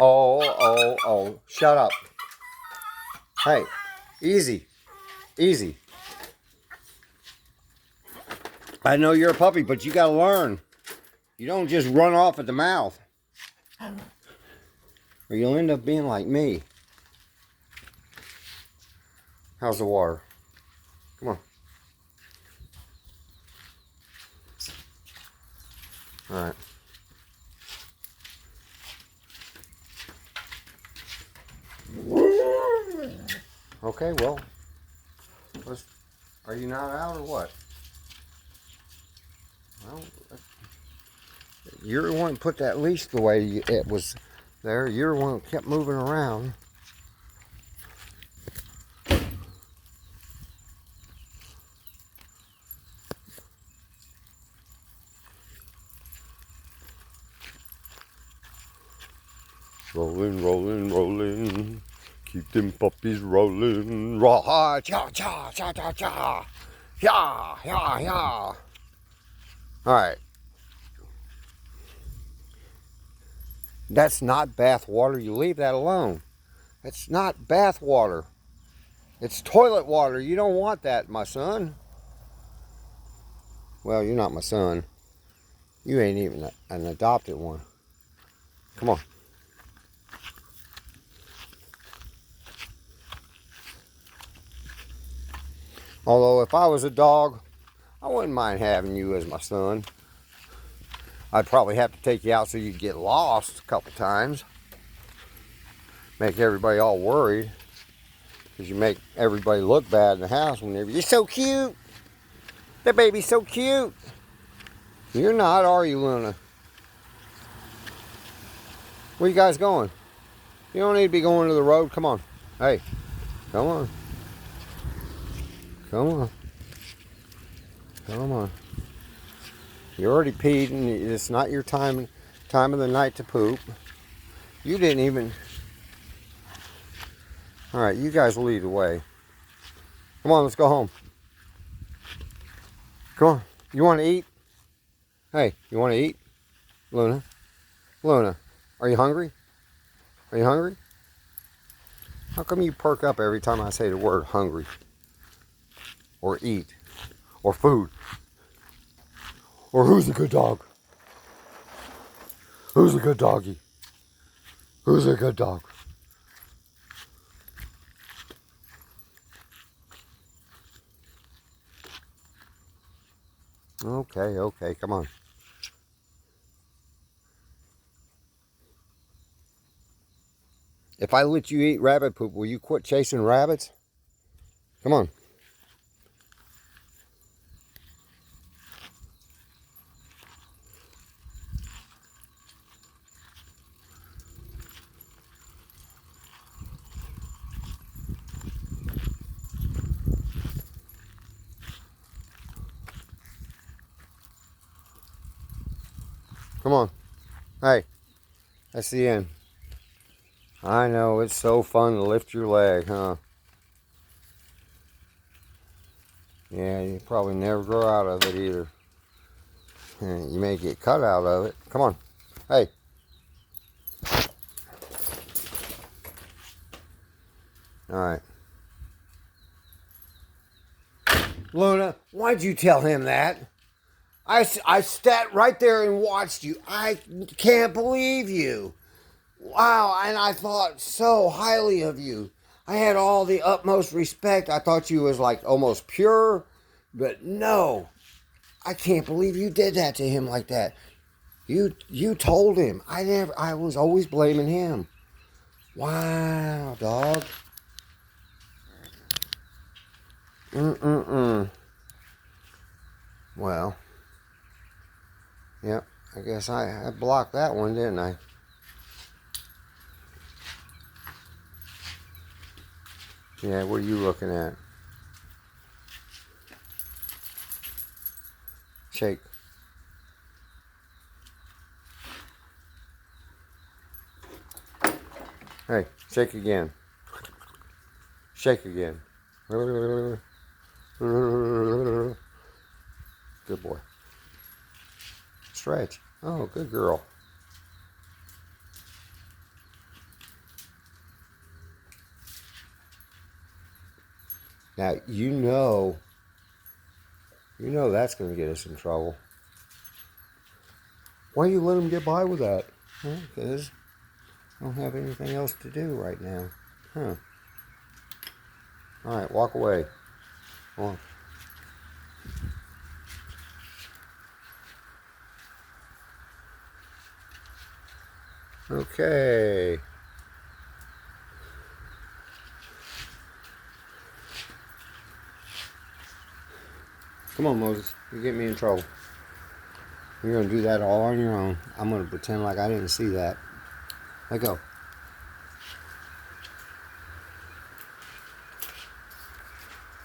Oh. Shut up. Hey, easy. Easy. I know you're a puppy, but you gotta learn. You don't just run off at the mouth. Or you'll end up being like me. How's the water? Come on. Alright. Okay, well. Are you not out or what? Well, you're the one who put that leash the way it was there. You're the one who kept moving around. Rolling, rolling, rolling. Keep them puppies rolling. Raw, cha, cha, cha, cha, cha. Yeah, yeah, yeah. All right. That's not bath water. You leave that alone. It's not bath water. It's toilet water. You don't want that, my son. Well, you're not my son. You ain't even an adopted one. Come on. Although if I was a dog, I wouldn't mind having you as my son. I'd probably have to take you out so you'd get lost a couple times. Make everybody all worried. Because you make everybody look bad in the house whenever you're so cute. That baby's so cute. You're not, are you, Luna? Where you guys going? You don't need to be going to the road. Come on. Hey, come on. Come on. Come on. You already peed and it's not your time of the night to poop. You didn't even... Alright, you guys lead the way. Come on, let's go home. Come on. You want to eat? Hey, you want to eat? Luna? Luna, are you hungry? Are you hungry? How come you perk up every time I say the word hungry? Or eat? Or food? Or who's a good dog? Who's a good doggy? Who's a good dog? Okay, come on. If I let you eat rabbit poop, will you quit chasing rabbits? Come on. Come on. Hey, that's the end. I know, it's so fun to lift your leg, huh? Yeah, you probably never grow out of it either. You may get cut out of it. Come on. Hey. Alright. Luna, why'd you tell him that? I sat right there and watched you. I can't believe you. Wow, and I thought so highly of you. I had all the utmost respect. I thought you was like almost pure, but no. I can't believe you did that to him like that. You told him. I was always blaming him. Wow, dog. Mm-mm-mm. Well, yep, I guess I blocked that one, didn't I? Yeah, what are you looking at? Shake. Hey, shake again. Shake again. Good boy. Stretch. Oh, good girl. Now, you know that's going to get us in trouble. Why you let him get by with that? Because I don't have anything else to do right now. Huh. All right, walk away. Walk. Okay. Come on, Moses. You get me in trouble. You're going to do that all on your own. I'm going to pretend like I didn't see that. Let go.